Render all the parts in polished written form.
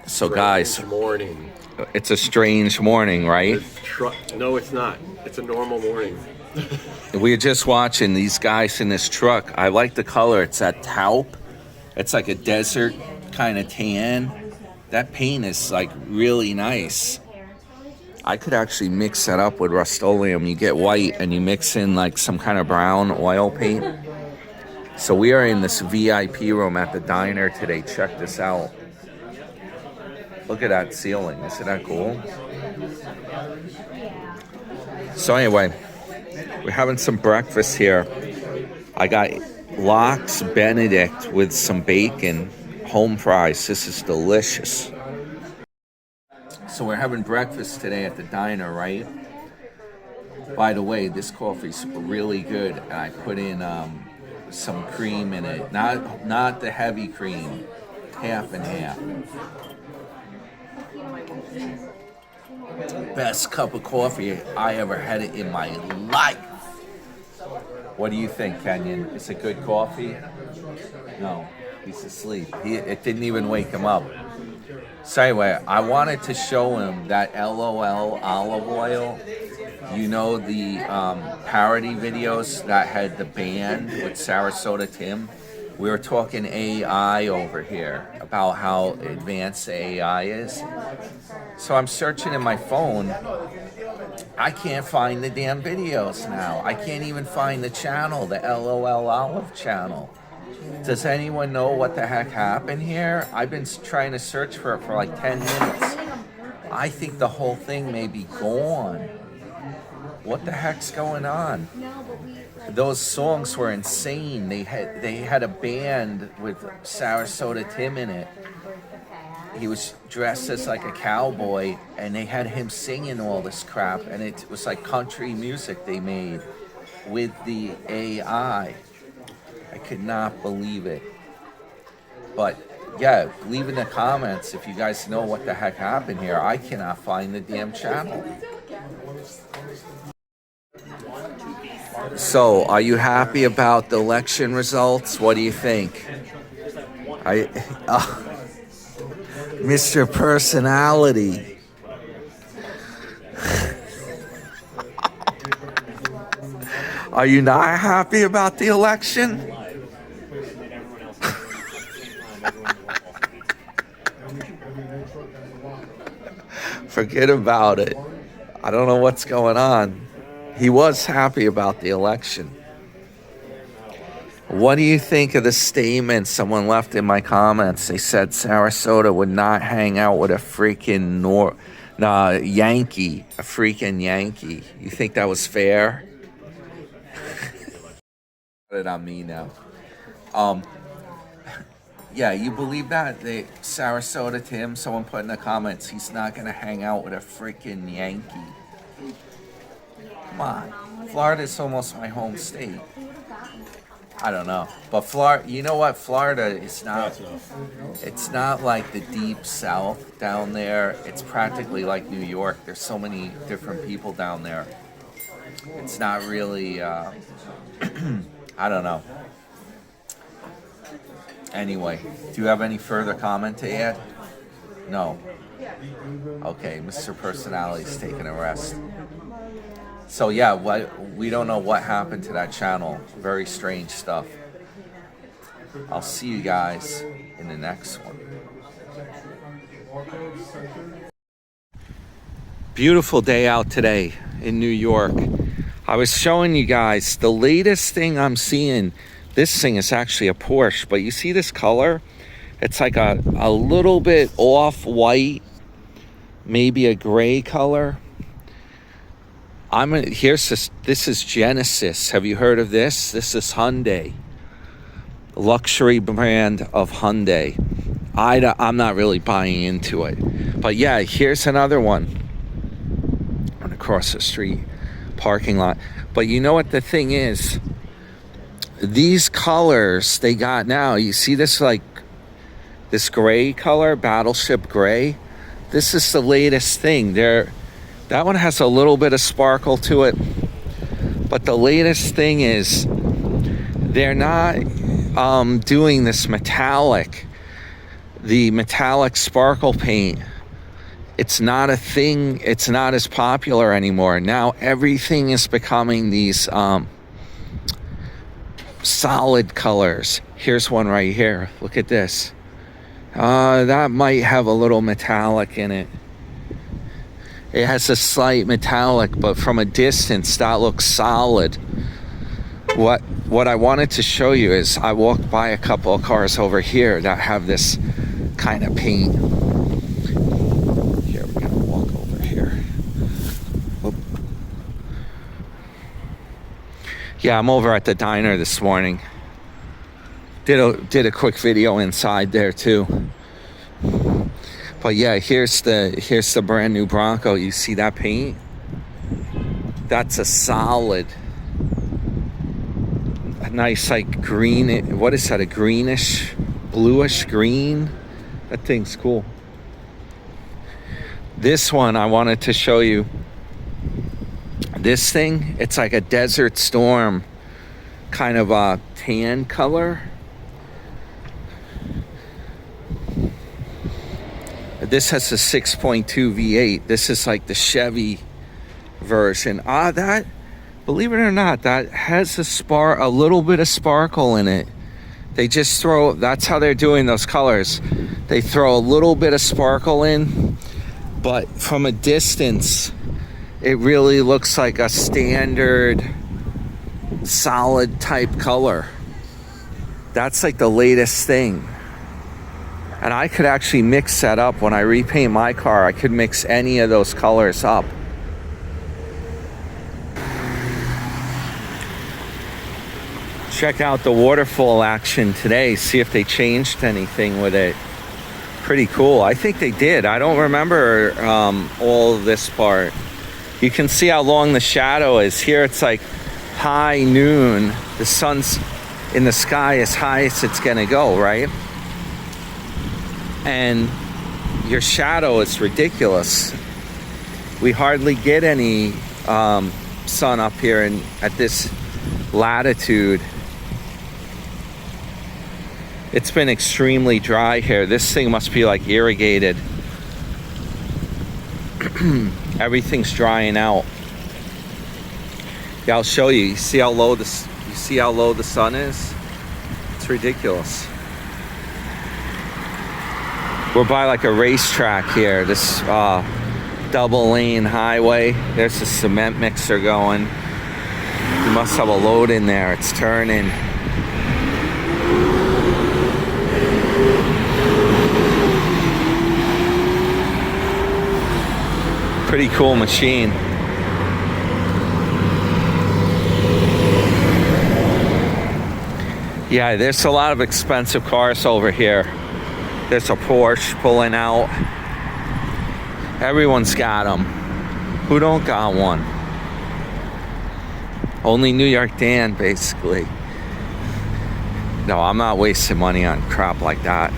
So guys, morning. it's a strange morning, right? No, it's not. It's a normal morning. We're just watching these guys in this truck. I like the color. It's that taupe. It's like a desert kind of tan. That paint is like really nice. I could actually mix that up with Rust-Oleum. You get white and you mix in like some kind of brown oil paint. So we are in this VIP room at the diner today. Check this out. Look at that ceiling. Isn't that cool? So anyway, we're having some breakfast here. I got lox Benedict with some bacon, home fries. This is delicious. So we're having breakfast today at the diner, right? By the way, this coffee's really good. And I put in some cream in it. Not the heavy cream, half and half. Best cup of coffee I ever had it in my life. What do you think, Kenyon? Is it good coffee? No, he's asleep. It didn't even wake him up. So anyway, I wanted to show him that LOL olive oil. You know the parody videos that had the band with Sarasota Tim? We were talking AI over here about how advanced AI is. So I'm searching in my phone. I can't find the damn videos now. I can't even find the channel, the LOL Olive channel. Does anyone know what the heck happened here? I've been trying to search for it for like 10 minutes. I think the whole thing may be gone. What the heck's going on? Those songs were insane. They had a band with Sarasota Tim in it. He was dressed as like a cowboy, and they had him singing all this crap, and it was like country music they made with the AI. I could not believe it. But yeah, leave in the comments if you guys know what the heck happened here. I cannot find the damn channel. So, are you happy about the election results? What do you think? Mr. Personality. Are you not happy about the election? Forget about it. I don't know what's going on. He was happy about the election. What do you think of the statement someone left in my comments? They said Sarasota would not hang out with a freaking Yankee, a freaking Yankee. You think that was fair? Put it on me now. Yeah, you believe that? Sarasota Tim, someone put in the comments, he's not going to hang out with a freaking Yankee. Come on. Florida's almost my home state. I don't know. But Florida, you know what? Florida is not, it's not like the deep south down there. It's practically like New York. There's so many different people down there. It's not really, I don't know. Anyway, do you have any further comment to add? No. Okay, Mr. Personality's taking a rest. So yeah, we don't know what happened to that channel. Very strange stuff. I'll see you guys in the next one. Beautiful day out today in New York. I was showing you guys the latest thing I'm seeing. This thing is actually a Porsche, but you see this color? It's like a little bit off-white, maybe a gray color. This is Genesis. Have you heard of this? This is Hyundai. Luxury brand of Hyundai. I'm not really buying into it. But yeah, here's another one. Across the street, parking lot. But you know what the thing is? These colors they got now, you see this like this gray color, battleship gray? This is the latest thing. That one has a little bit of sparkle to it. But the latest thing is they're not doing this metallic. the metallic sparkle paint, it's not a thing. It's not as popular anymore. Now everything is becoming these solid colors. Here's one right here. Look at this. That might have a little metallic in it. It has a slight metallic, but from a distance, that looks solid. What I wanted to show you is I walked by a couple of cars over here that have this kind of paint. Here, we're gonna walk over here. Whoop. Yeah, I'm over at the diner this morning. Did a quick video inside there too. But yeah, here's the brand new Bronco. You see that paint? That's a solid, a nice like green. What is that? A greenish, bluish green. That thing's cool. This one I wanted to show you. This thing, it's like a Desert Storm kind of a tan color. This has a 6.2 V8. This is like the Chevy version. That, believe it or not, that has a little bit of sparkle in it. They just throw, that's how they're doing those colors. They throw a little bit of sparkle in, but from a distance, it really looks like a standard solid type color. That's like the latest thing. And I could actually mix that up when I repaint my car. I could mix any of those colors up. Check out the waterfall action today. See if they changed anything with it. Pretty cool. I think they did. I don't remember all of this part. You can see how long the shadow is. Here it's like high noon. The sun's in the sky as high as it's gonna go, right? And your shadow is ridiculous. We hardly get any sun up here at this latitude. It's been extremely dry here. This thing must be like irrigated. Everything's drying out. Yeah, I'll show you. You see how low the sun is? It's ridiculous. We're by like a racetrack here. This double lane highway. There's a cement mixer going. You must have a load in there. It's turning. Pretty cool machine. Yeah, there's a lot of expensive cars over here. There's a Porsche pulling out. Everyone's got them. Who don't got one? Only New York Dan, basically. No, I'm not wasting money on crap like that.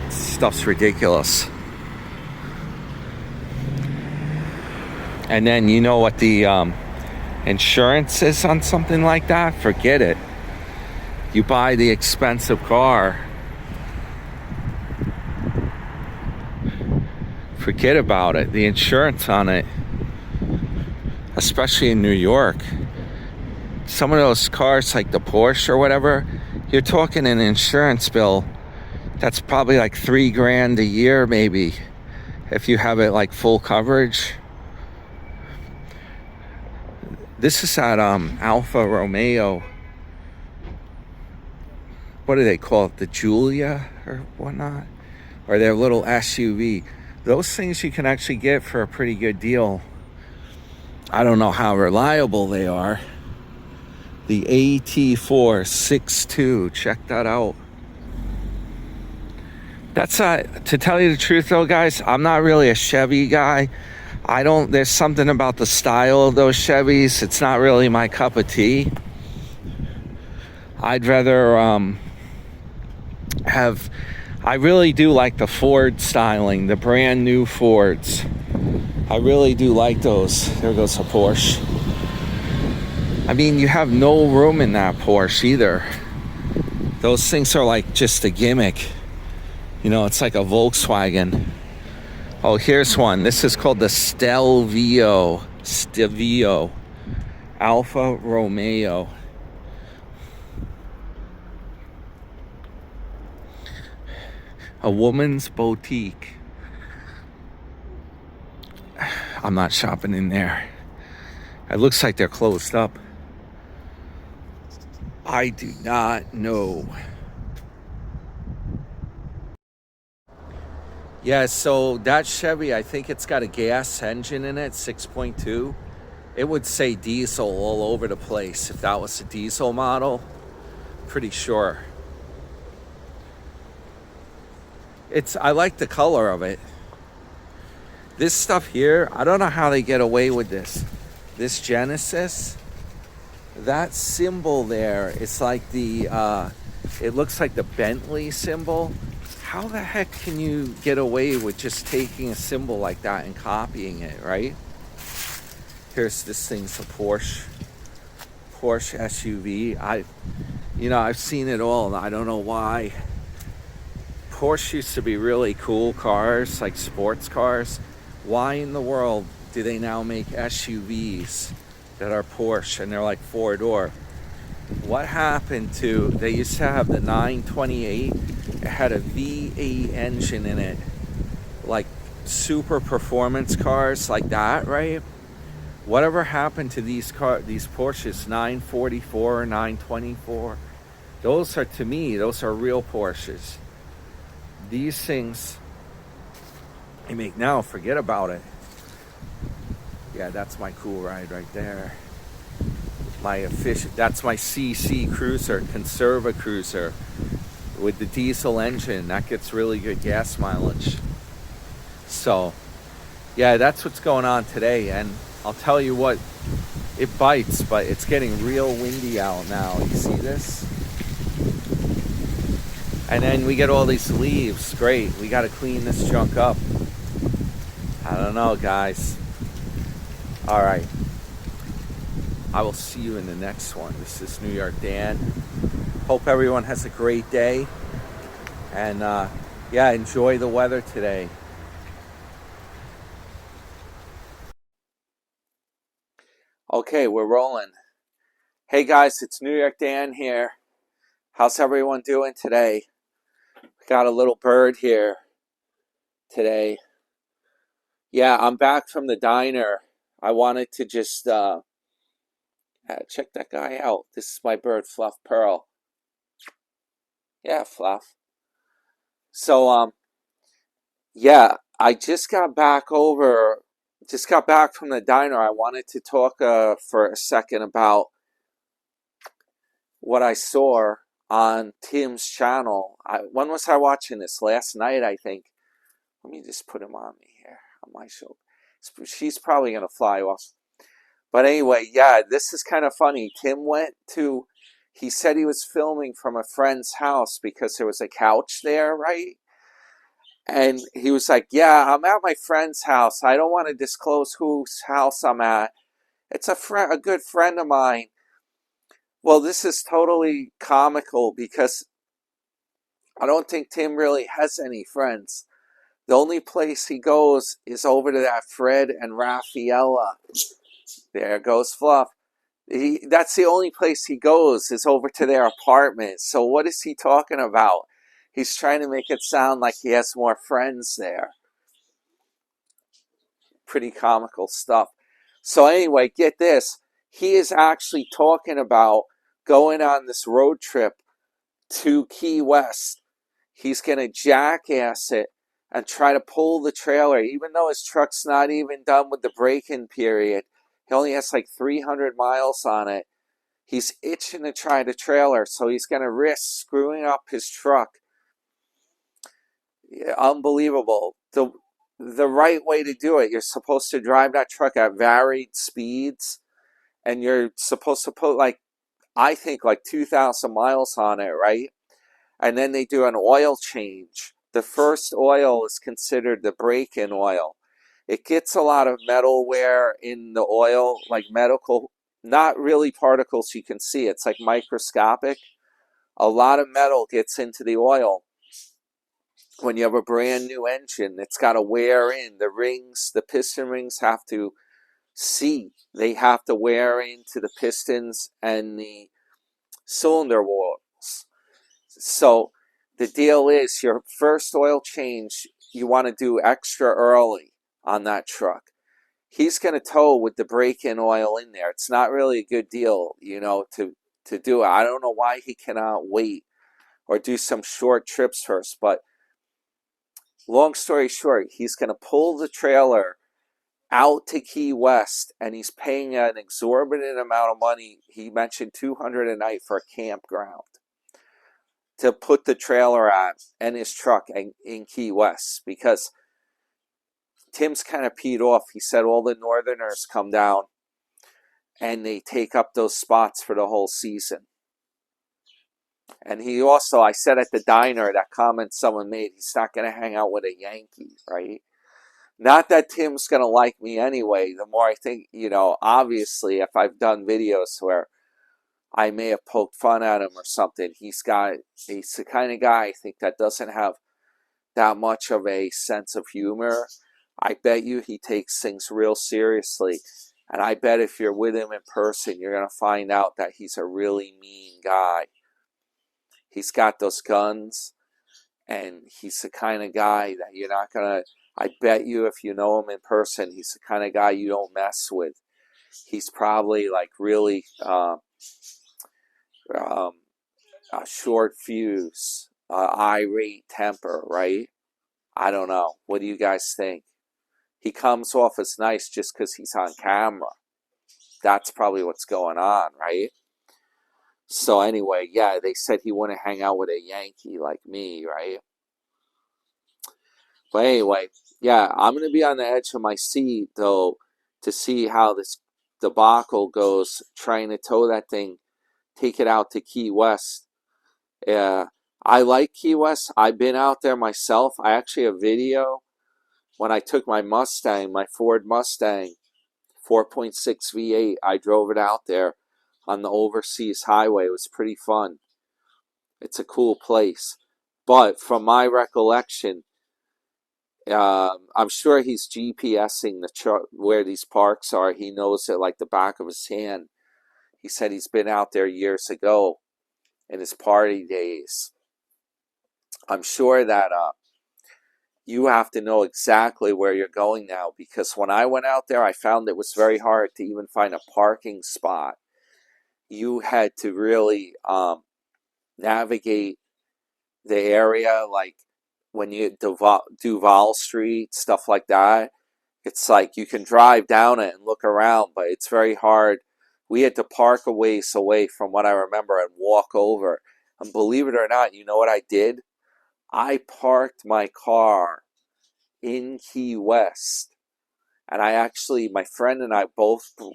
Stuff's ridiculous. And then you know what the insurance is on something like that? Forget it. You buy the expensive car, forget about it. The insurance on it, especially in New York, some of those cars like the Porsche or whatever, you're talking an insurance bill that's probably like $3,000 a year maybe if you have it like full coverage. This is at Alfa Romeo. What do they call it? The Giulia or whatnot? Or their little SUV. Those things you can actually get for a pretty good deal. I don't know how reliable they are. The AT462. Check that out. That's to tell you the truth though, guys, I'm not really a Chevy guy. There's something about the style of those Chevys. It's not really my cup of tea. I'd rather I really do like the Ford styling, the brand new Fords. I really do like those. There goes a Porsche. I mean, you have no room in that Porsche either. Those things are like just a gimmick. You know, it's like a Volkswagen. Oh, here's one. This is called the Stelvio. Alfa Romeo. A woman's boutique. I'm not shopping in there. It looks like they're closed up. I do not know. Yeah, so that Chevy, I think it's got a gas engine in it, 6.2. It would say diesel all over the place if that was a diesel model. Pretty sure. I like the color of it. This stuff here, I don't know how they get away with this. This Genesis, that symbol there, it's like it looks like the Bentley symbol. How the heck can you get away with just taking a symbol like that and copying it, right? Here's this thing's a Porsche SUV. I've seen it all, and I don't know why. Porsche used to be really cool cars, like sports cars. Why in the world do they now make SUVs that are Porsche and they're like 4-door? What happened to, they used to have the 928, it had a V8 engine in it, like super performance cars like that, right? Whatever happened to these Porsches, 944, 924? Those are, to me, those are real Porsches. These things they make now, forget about it. Yeah, that's my cool ride right there. That's my CC Cruiser, Conserva Cruiser with the diesel engine. That gets really good gas mileage. So, yeah, that's what's going on today. And I'll tell you what, it bites, but it's getting real windy out now. You see this? And then we get all these leaves. Great. We got to clean this junk up. I don't know, guys. All right. I will see you in the next one. This is New York Dan. Hope everyone has a great day. And enjoy the weather today. Okay, we're rolling. Hey guys, it's New York Dan here. How's everyone doing today? Got a little bird here today. Yeah, I'm back from the diner. I wanted to just check that guy out. This is my bird, Fluff Pearl. Yeah, Fluff. So, I just got back from the diner. I wanted to talk for a second about what I saw on Tim's channel. When was I watching this? Last night, I think. Let me just put him on me here on my show. She's probably going to fly off. But anyway, yeah, this is kind of funny. He said he was filming from a friend's house because there was a couch there, right? And he was like, yeah, I'm at my friend's house. I don't want to disclose whose house I'm at. It's a good friend of mine. Well, this is totally comical because I don't think Tim really has any friends. The only place he goes is over to that Fred and Raffaella. There goes Fluff. That's the only place he goes, is over to their apartment. So what is he talking about? He's trying to make it sound like he has more friends there. Pretty comical stuff. So anyway, get this. He is actually talking about going on this road trip to Key West. He's going to jackass it and try to pull the trailer, even though his truck's not even done with the break-in period. He only has like 300 miles on it. He's itching to try the trailer, so he's going to risk screwing up his truck. Yeah, unbelievable. The right way to do it, you're supposed to drive that truck at varied speeds, and you're supposed to put I think 2,000 miles on it, right? And then they do an oil change. The first oil is considered the break-in oil. It gets a lot of metal wear in the oil, like medical, not really particles you can see. It's like microscopic. A lot of metal gets into the oil. when you have a brand new engine, it's got to wear in. The rings, the piston rings have to seat. They have to wear into the pistons and the cylinder walls. So the deal is your first oil change, you want to do extra early on that truck. He's going to tow with the break-in oil in there. It's not really a good deal, to do it. I don't know why he cannot wait or do some short trips first, but long story short, he's going to pull the trailer out to Key West, and he's paying an exorbitant amount of money. He mentioned $200 a night for a campground to put the trailer on and his truck in Key West, because Tim's kind of peed off. He said all the Northerners come down and they take up those spots for the whole season. And he also, I said at the diner, that comment someone made, he's not going to hang out with a Yankee, right? Not that Tim's going to like me anyway. The more I think, obviously, if I've done videos where I may have poked fun at him or something, he's the kind of guy, I think, that doesn't have that much of a sense of humor. I bet you he takes things real seriously. And I bet if you're with him in person, you're going to find out that he's a really mean guy. He's got those guns, and he's the kind of guy that you're not going to, I bet you if you know him in person, he's the kind of guy you don't mess with. He's probably like really a short fuse, irate temper, right? I don't know. What do you guys think? He comes off as nice just because he's on camera. That's probably what's going on, right? So anyway, yeah, they said he wouldn't hang out with a Yankee like me, right? But anyway, yeah, I'm going to be on the edge of my seat, though, to see how this debacle goes, trying to tow that thing, take it out to Key West. I like Key West. I've been out there myself. I actually have video when I took my Mustang, my Ford Mustang, 4.6 V8. I drove it out there on the overseas highway. It was pretty fun. It's a cool place. But from my recollection, I'm sure he's GPSing the truck where these parks are. He knows it like the back of his hand. He said he's been out there years ago in his party days. I'm sure that you have to know exactly where you're going now, because when I went out there, I found it was very hard to even find a parking spot. You had to really navigate the area, like when you Duval Street, stuff like that. It's like you can drive down it and look around, but it's very hard. We had to park a ways away from what I remember and walk over. And believe it or not, you know what I did? I parked my car in Key West. And my friend and I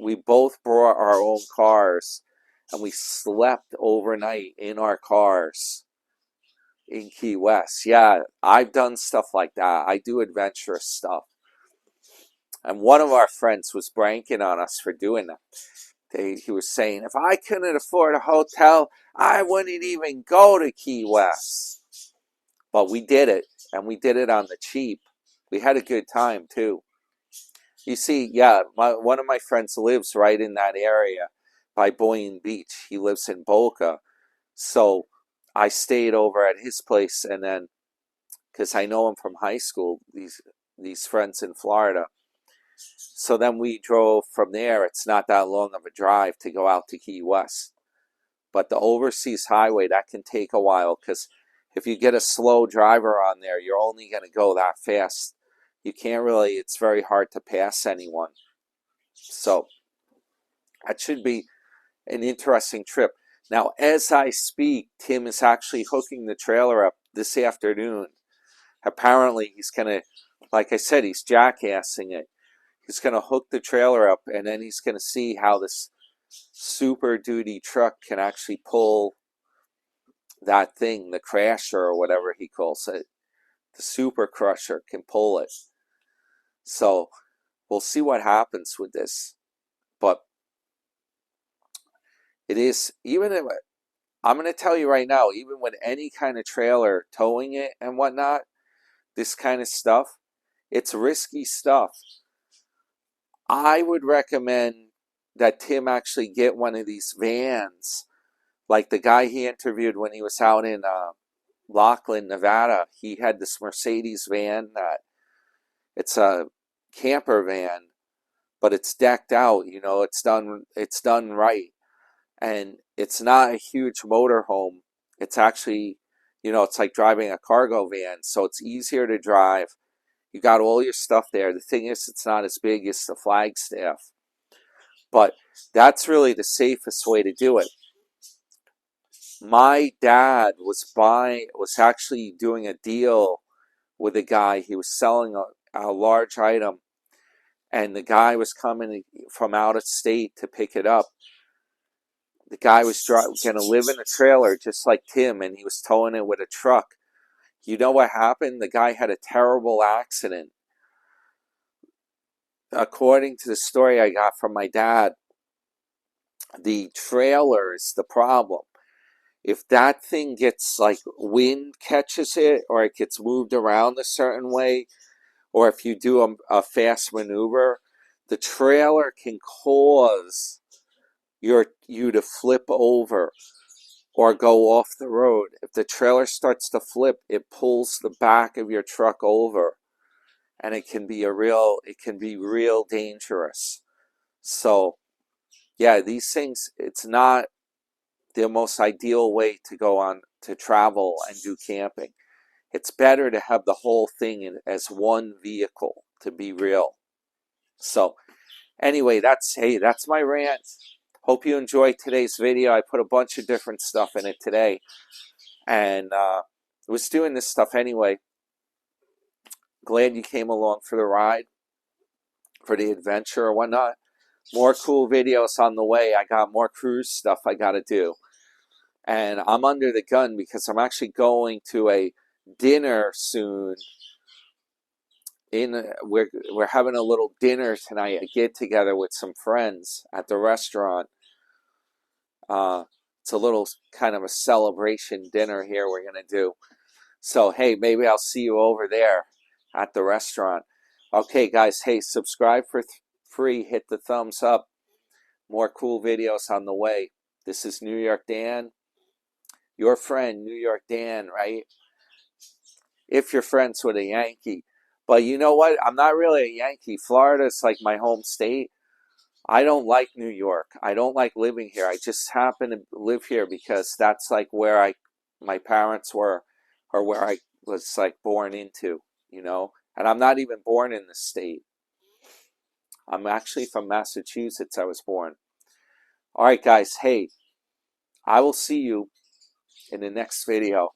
we both brought our own cars, and we slept overnight in our cars in Key West. Yeah, I've done stuff like that. I do adventurous stuff. And one of our friends was pranking on us for doing that. He was saying, if I couldn't afford a hotel, I wouldn't even go to Key West. But we did it, and we did it on the cheap. We had a good time, too. You see, yeah, one of my friends lives right in that area by Boynton Beach. He lives in Boca. So I stayed over at his place, and then, because I know him from high school, these friends in Florida. So then we drove from there. It's not that long of a drive to go out to Key West. But the overseas highway, that can take a while, because if you get a slow driver on there, you're only going to go that fast. You can't really, it's very hard to pass anyone. So that should be an interesting trip. Now, as I speak, Tim is actually hooking the trailer up this afternoon. Apparently, he's going to, like I said, he's jackassing it. He's going to hook the trailer up, and then he's going to see how this Super Duty truck can actually pull that thing, the crasher or whatever he calls it. The Super Crusher can pull it. So we'll see what happens with this. But it is, I'm going to tell you right now, even with any kind of trailer towing it and whatnot, this kind of stuff, it's risky stuff. I would recommend that Tim actually get one of these vans, like the guy he interviewed when he was out in Lachlan, Nevada. He had this Mercedes van that it's a camper van, but it's decked out. You know, it's done right, and it's not a huge motorhome. It's actually, you know, it's like driving a cargo van, so it's easier to drive. You got all your stuff there. The thing is, it's not as big as the Flagstaff, but that's really the safest way to do it. My dad was actually doing a deal with a guy. He was selling a large item, and the guy was coming from out of state to pick it up. The guy was going to live in a trailer just like Tim, and he was towing it with a truck. You know what happened? The guy had a terrible accident. According to the story I got from my dad, the trailer is the problem. If that thing gets, like, wind catches it, or it gets moved around a certain way, or if you do a fast maneuver, the trailer can cause you to flip over or go off the road. If the trailer starts to flip, it pulls the back of your truck over, and it can be real dangerous. So, yeah, these things, it's not the most ideal way to go on to travel and do camping. It's better to have the whole thing as one vehicle, to be real. So anyway, that's my rant. Hope you enjoyed today's video. I put a bunch of different stuff in it today, and was doing this stuff anyway. Glad you came along for the ride, for the adventure or whatnot. More cool videos on the way. I got more cruise stuff I got to do. And I'm under the gun because I'm actually going to a dinner soon. We're having a little dinner tonight, a get together with some friends at the restaurant. It's a little kind of a celebration dinner here we're gonna do. So hey, maybe I'll see you over there at the restaurant. Okay, guys. Hey, subscribe for free. Hit the thumbs up. More cool videos on the way. This is New York Dan. Your friend, New York Dan, right? If you're friends with a Yankee. But you know what? I'm not really a Yankee. Florida's like my home state. I don't like New York. I don't like living here. I just happen to live here because that's like where my parents were, or where I was like born into, you know? And I'm not even born in the state. I'm actually from Massachusetts. I was born. All right, guys. Hey, I will see you in the next video.